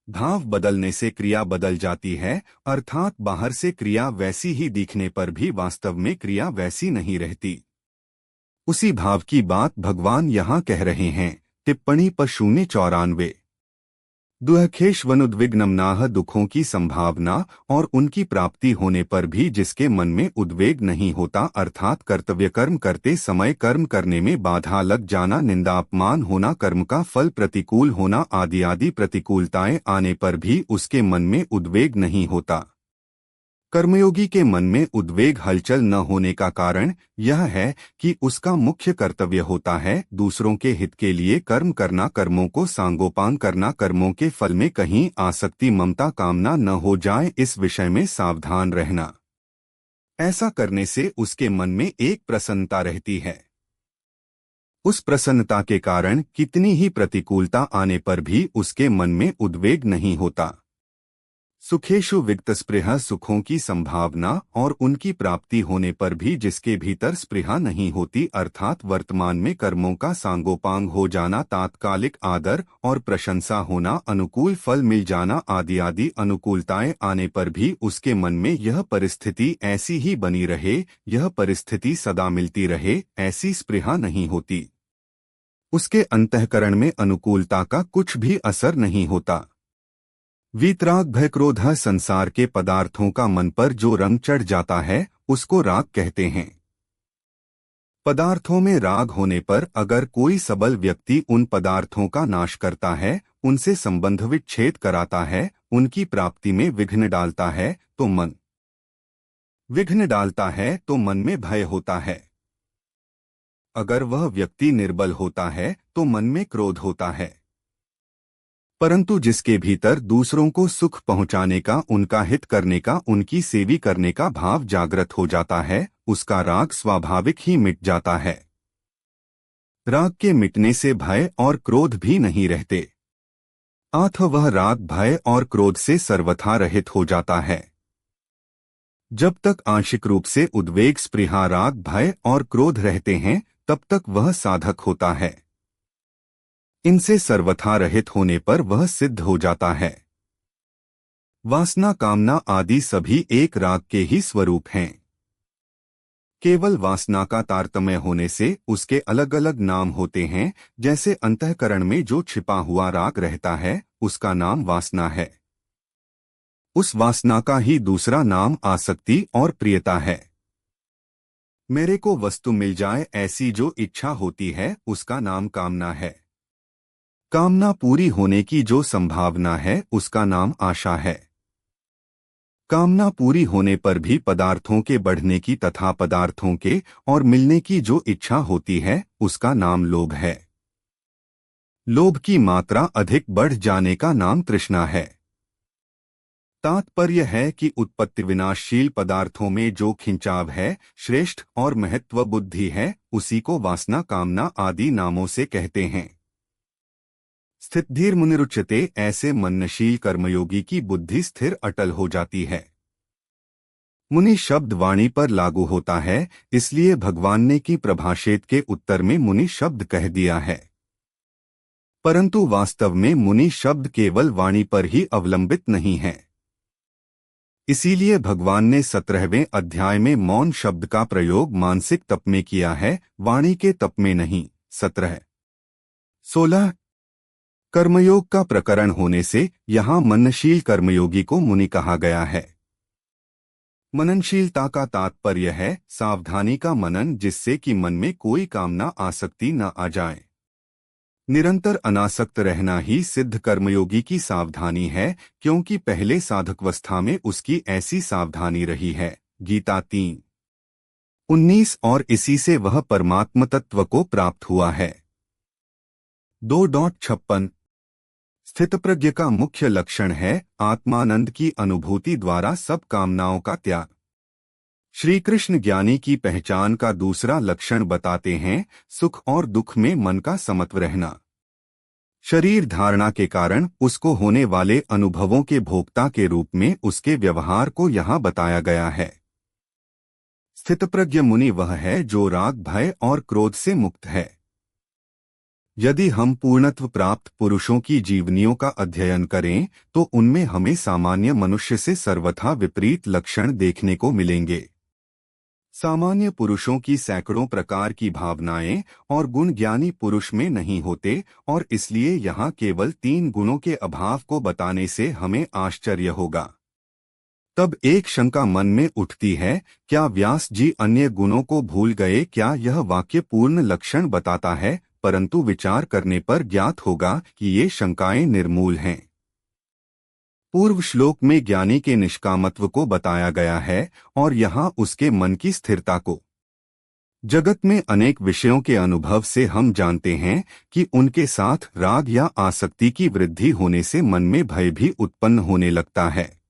भाव बदलने से क्रिया बदल जाती है, अर्थात बाहर से क्रिया वैसी ही दिखने पर भी वास्तव में क्रिया वैसी नहीं रहती। उसी भाव की बात भगवान यहाँ कह रहे हैं। टिप्पणी पर 094 दुःखेष्वनुद्विग्नं नाह दुखों की संभावना और उनकी प्राप्ति होने पर भी जिसके मन में उद्वेग नहीं होता, अर्थात कर्तव्य कर्म करते समय कर्म करने में बाधा लग जाना, निंदा अपमान होना, कर्म का फल प्रतिकूल होना आदि आदि प्रतिकूलताएं आने पर भी उसके मन में उद्वेग नहीं होता। कर्मयोगी के मन में उद्वेग हलचल न होने का कारण यह है कि उसका मुख्य कर्तव्य होता है दूसरों के हित के लिए कर्म करना, कर्मों को सांगोपांग करना, कर्मों के फल में कहीं आसक्ति ममता कामना न हो जाए, इस विषय में सावधान रहना। ऐसा करने से उसके मन में एक प्रसन्नता रहती है। उस प्रसन्नता के कारण कितनी ही प्रतिकूलता आने पर भी उसके मन में उद्वेग नहीं होता। सुखेषु वित्तस्पृहा, सुखों की संभावना और उनकी प्राप्ति होने पर भी जिसके भीतर स्पृहा नहीं होती, अर्थात वर्तमान में कर्मों का सांगोपांग हो जाना, तात्कालिक आदर और प्रशंसा होना, अनुकूल फल मिल जाना आदि आदि अनुकूलताएं आने पर भी उसके मन में यह परिस्थिति ऐसी ही बनी रहे, यह परिस्थिति सदा मिलती रहे, ऐसी स्पृहा नहीं होती। उसके अंतःकरण में अनुकूलता का कुछ भी असर नहीं होता। वीतराग भय क्रोध, संसार के पदार्थों का मन पर जो रंग चढ़ जाता है उसको राग कहते हैं। पदार्थों में राग होने पर अगर कोई सबल व्यक्ति उन पदार्थों का नाश करता है, उनसे संबंध विच्छेद कराता है, उनकी प्राप्ति में विघ्न डालता है तो मन में भय होता है। अगर वह व्यक्ति निर्बल होता है तो मन में क्रोध होता है। परंतु जिसके भीतर दूसरों को सुख पहुंचाने का, उनका हित करने का, उनकी सेवी करने का भाव जागृत हो जाता है, उसका राग स्वाभाविक ही मिट जाता है। राग के मिटने से भय और क्रोध भी नहीं रहते, अतः वह राग भय और क्रोध से सर्वथा रहित हो जाता है। जब तक आंशिक रूप से उद्वेग स्पृहा राग भय और क्रोध रहते हैं, तब तक वह साधक होता है। इनसे सर्वथा रहित होने पर वह सिद्ध हो जाता है। वासना कामना आदि सभी एक राग के ही स्वरूप हैं। केवल वासना का तारतम्य होने से उसके अलग अलग नाम होते हैं। जैसे अंतःकरण में जो छिपा हुआ राग रहता है उसका नाम वासना है। उस वासना का ही दूसरा नाम आसक्ति और प्रियता है। मेरे को वस्तु मिल जाए ऐसी जो इच्छा होती है उसका नाम कामना है। कामना पूरी होने की जो संभावना है उसका नाम आशा है। कामना पूरी होने पर भी पदार्थों के बढ़ने की तथा पदार्थों के और मिलने की जो इच्छा होती है उसका नाम लोभ है। लोभ की मात्रा अधिक बढ़ जाने का नाम तृष्णा है। तात्पर्य है कि उत्पत्ति विनाशशील पदार्थों में जो खिंचाव है, श्रेष्ठ और महत्व बुद्धि है, उसी को वासना कामना आदि नामों से कहते हैं। स्थितधीर मुनिरुच्यते, ऐसे मननशील कर्मयोगी की बुद्धि स्थिर अटल हो जाती है। मुनि शब्द वाणी पर लागू होता है, इसलिए भगवान ने की प्रभाषेत के उत्तर में मुनि शब्द कह दिया है। परंतु वास्तव में मुनि शब्द केवल वाणी पर ही अवलंबित नहीं है। इसीलिए भगवान ने 17वें अध्याय में मौन शब्द का प्रयोग मानसिक तप में किया है, वाणी के तप में नहीं। 17-16 कर्मयोग का प्रकरण होने से यहाँ मननशील कर्मयोगी को मुनि कहा गया है। मननशीलता का तात्पर्य है सावधानी का मनन, जिससे कि मन में कोई कामना आसक्ति न आ जाए। निरंतर अनासक्त रहना ही सिद्ध कर्मयोगी की सावधानी है, क्योंकि पहले साधकावस्था में उसकी ऐसी सावधानी रही है। गीता 3:19 और इसी से वह परमात्म तत्व को प्राप्त हुआ है। 2.56 स्थितप्रज्ञ का मुख्य लक्षण है आत्मानंद की अनुभूति द्वारा सब कामनाओं का त्याग। श्री कृष्ण ज्ञानी की पहचान का दूसरा लक्षण बताते हैं, सुख और दुख में मन का समत्व रहना। शरीर धारणा के कारण उसको होने वाले अनुभवों के भोक्ता के रूप में उसके व्यवहार को यहाँ बताया गया है। स्थितप्रज्ञ मुनि वह है जो राग भय और क्रोध से मुक्त है। यदि हम पूर्णत्व प्राप्त पुरुषों की जीवनियों का अध्ययन करें तो उनमें हमें सामान्य मनुष्य से सर्वथा विपरीत लक्षण देखने को मिलेंगे। सामान्य पुरुषों की सैकड़ों प्रकार की भावनाएं और गुण ज्ञानी पुरुष में नहीं होते, और इसलिए यहाँ केवल 3 गुणों के अभाव को बताने से हमें आश्चर्य होगा। तब एक शंका मन में उठती है, क्या व्यास जी अन्य गुणों को भूल गए? क्या यह वाक्य पूर्ण लक्षण बताता है? परंतु विचार करने पर ज्ञात होगा कि ये शंकाएं निर्मूल हैं। पूर्व श्लोक में ज्ञानी के निष्कामत्व को बताया गया है और यहाँ उसके मन की स्थिरता को। जगत में अनेक विषयों के अनुभव से हम जानते हैं कि उनके साथ राग या आसक्ति की वृद्धि होने से मन में भय भी उत्पन्न होने लगता है।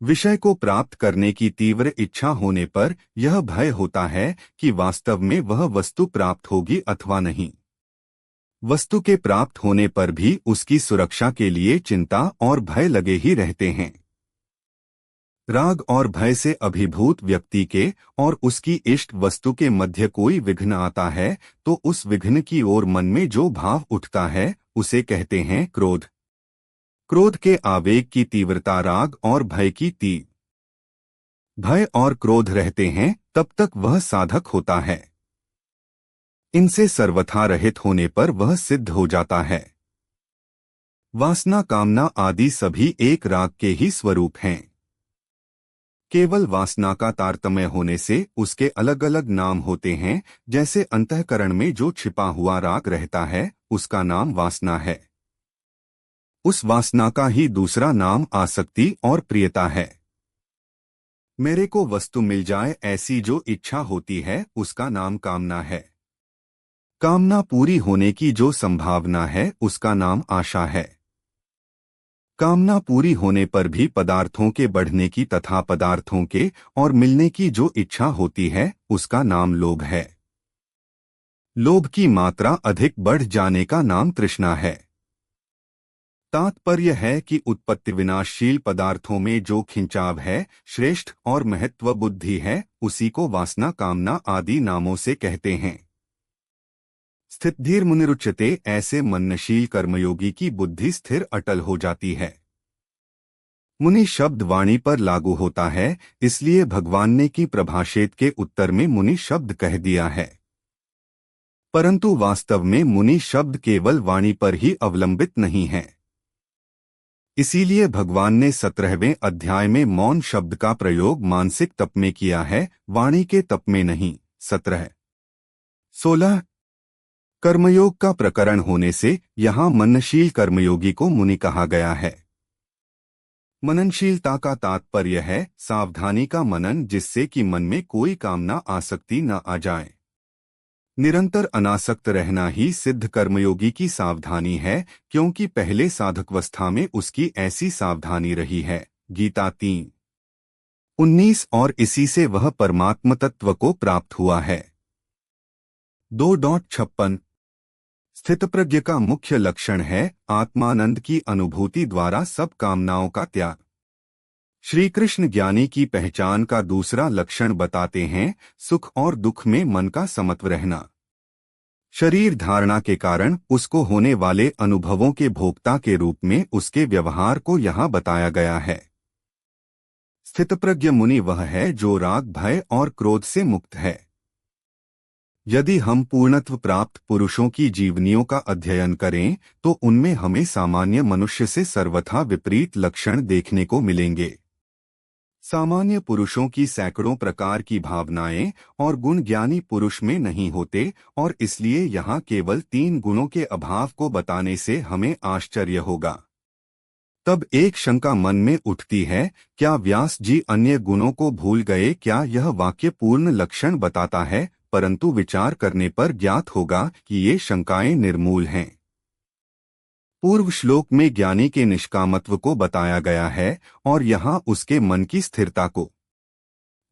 विषय को प्राप्त करने की तीव्र इच्छा होने पर यह भय होता है कि वास्तव में वह वस्तु प्राप्त होगी अथवा नहीं। वस्तु के प्राप्त होने पर भी उसकी सुरक्षा के लिए चिंता और भय लगे ही रहते हैं। राग और भय से अभिभूत व्यक्ति के और उसकी इष्ट वस्तु के मध्य कोई विघ्न आता है तो उस विघ्न की ओर मन में जो भाव उठता है उसे कहते हैं क्रोध। क्रोध के आवेग की तीव्रता राग और भय की भय और क्रोध रहते हैं तब तक वह साधक होता है। इनसे सर्वथा रहित होने पर वह सिद्ध हो जाता है। वासना कामना आदि सभी एक राग के ही स्वरूप हैं। केवल वासना का तारतम्य होने से उसके अलग अलग नाम होते हैं। जैसे अंतःकरण में जो छिपा हुआ राग रहता है उसका नाम वासना है। उस वासना का ही दूसरा नाम आसक्ति और प्रियता है। मेरे को वस्तु मिल जाए ऐसी जो इच्छा होती है उसका नाम कामना है। कामना पूरी होने की जो संभावना है उसका नाम आशा है। कामना पूरी होने पर भी पदार्थों के बढ़ने की तथा पदार्थों के और मिलने की जो इच्छा होती है उसका नाम लोभ है। लोभ की मात्रा अधिक बढ़ जाने का नाम तृष्णा है। तात्पर्य है कि उत्पत्ति विनाशशील पदार्थों में जो खिंचाव है, श्रेष्ठ और महत्व बुद्धि है, उसी को वासना कामना आदि नामों से कहते हैं। स्थितधीर मुनिरुच्यते, ऐसे मननशील कर्मयोगी की बुद्धि स्थिर अटल हो जाती है। मुनि शब्द वाणी पर लागू होता है, इसलिए भगवान ने की प्रभाषेत के उत्तर में मुनि शब्द कह दिया है। परंतु वास्तव में मुनि शब्द केवल वाणी पर ही अवलंबित नहीं है। इसीलिए भगवान ने 17वें अध्याय में मौन शब्द का प्रयोग मानसिक तप में किया है, वाणी के तप में नहीं। 16 कर्मयोग का प्रकरण होने से यहाँ मननशील कर्मयोगी को मुनि कहा गया है। मननशीलता का तात्पर्य है सावधानी का मनन, जिससे कि मन में कोई कामना आसक्ति न आ जाए। निरंतर अनासक्त रहना ही सिद्ध कर्मयोगी की सावधानी है, क्योंकि पहले साधकावस्था में उसकी ऐसी सावधानी रही है। गीता 3:19 और इसी से वह परमात्म तत्व को प्राप्त हुआ है। 2.56 स्थितप्रज्ञ का मुख्य लक्षण है आत्मानंद की अनुभूति द्वारा सब कामनाओं का त्याग। श्री कृष्ण ज्ञानी की पहचान का दूसरा लक्षण बताते हैं, सुख और दुख में मन का समत्व रहना। शरीर धारणा के कारण उसको होने वाले अनुभवों के भोक्ता के रूप में उसके व्यवहार को यहाँ बताया गया है। स्थितप्रज्ञ मुनि वह है जो राग, भय और क्रोध से मुक्त है। यदि हम पूर्णत्व प्राप्त पुरुषों की जीवनियों का अध्ययन करें तो उनमें हमें सामान्य मनुष्य से सर्वथा विपरीत लक्षण देखने को मिलेंगे। सामान्य पुरुषों की सैकड़ों प्रकार की भावनाएं और गुण ज्ञानी पुरुष में नहीं होते, और इसलिए यहाँ केवल 3 गुणों के अभाव को बताने से हमें आश्चर्य होगा। तब एक शंका मन में उठती है, क्या व्यास जी अन्य गुणों को भूल गए? क्या यह वाक्य पूर्ण लक्षण बताता है? परंतु विचार करने पर ज्ञात होगा कि ये शंकाएं निर्मूल हैं। पूर्व श्लोक में ज्ञानी के निष्कामत्व को बताया गया है और यहाँ उसके मन की स्थिरता को।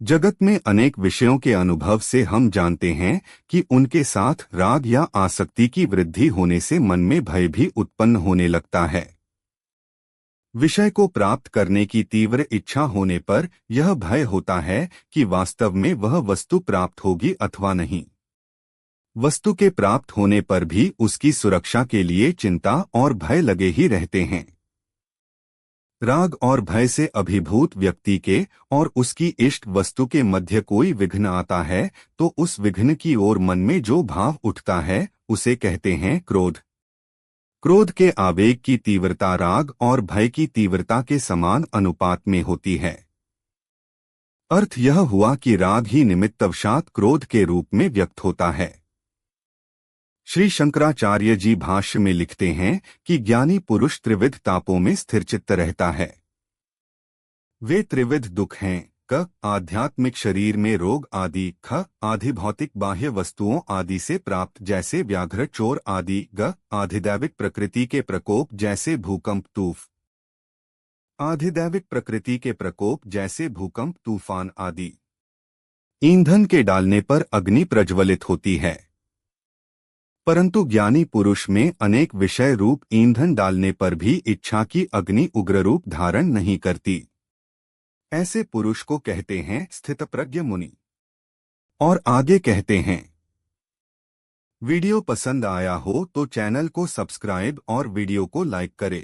जगत में अनेक विषयों के अनुभव से हम जानते हैं कि उनके साथ राग या आसक्ति की वृद्धि होने से मन में भय भी उत्पन्न होने लगता है। विषय को प्राप्त करने की तीव्र इच्छा होने पर यह भय होता है कि वास्तव में वह वस्तु प्राप्त होगी अथवा नहीं। वस्तु के प्राप्त होने पर भी उसकी सुरक्षा के लिए चिंता और भय लगे ही रहते हैं। राग और भय से अभिभूत व्यक्ति के और उसकी इष्ट वस्तु के मध्य कोई विघ्न आता है तो उस विघ्न की ओर मन में जो भाव उठता है उसे कहते हैं क्रोध। क्रोध के आवेग की तीव्रता राग और भय की तीव्रता के समान अनुपात में होती है। अर्थ यह हुआ कि राग ही निमित्तवशात क्रोध के रूप में व्यक्त होता है। श्री शंकराचार्य जी भाष्य में लिखते हैं कि ज्ञानी पुरुष त्रिविध तापों में स्थिरचित्त रहता है। वे त्रिविध दुख हैं, क आध्यात्मिक शरीर में रोग आदि, ख आधिभौतिक बाह्य वस्तुओं आदि से प्राप्त जैसे व्याघ्र चोर आदि, ग आधिदैविक प्रकृति के प्रकोप जैसे भूकंप तूफ आधिदैविक प्रकृति के प्रकोप जैसे भूकंप तूफान आदि। ईंधन के डालने पर अग्नि प्रज्वलित होती है, परंतु ज्ञानी पुरुष में अनेक विषय रूप ईंधन डालने पर भी इच्छा की अग्नि उग्र रूप धारण नहीं करती। ऐसे पुरुष को कहते हैं स्थितप्रज्ञ मुनि। और आगे कहते हैं, वीडियो पसंद आया हो तो चैनल को सब्सक्राइब और वीडियो को लाइक करें।